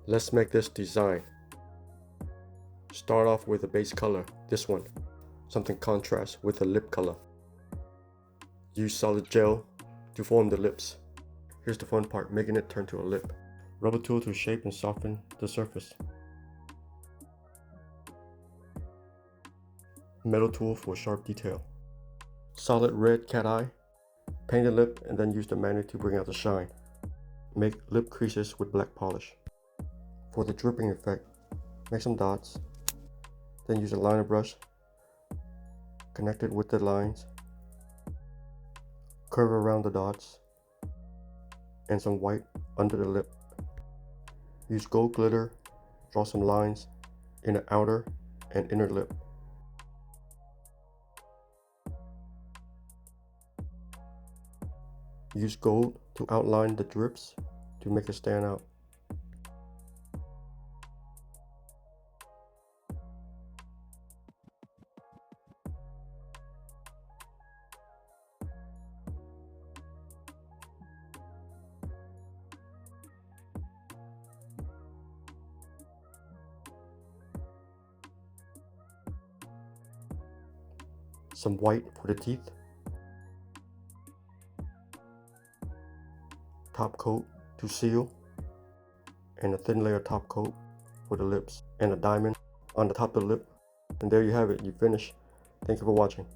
Let's make this design. Start off with a base color, this one, something contrast with the lip color. Use solid gel to form the lips. Here's the fun part, making it turn to a lip. Rubber tool to shape and soften the surface. Metal tool for sharp detail. Solid red cat eye. Paint the lip and then use the magnet to bring out the shine. Make lip creases with black polish. For the dripping effect, make some dots. Then use a liner brush. Connect it with the lines. Curve around the dots. And some white under the lip. Use gold glitter. Draw some lines in the outer and inner lip. Use gold to outline the drips to make it stand out. Some white for the teeth. Top coat to seal, and a thin layer top coat for the lips, and a diamond on the top of the lip. And there you have it, you finished. Thank you for watching.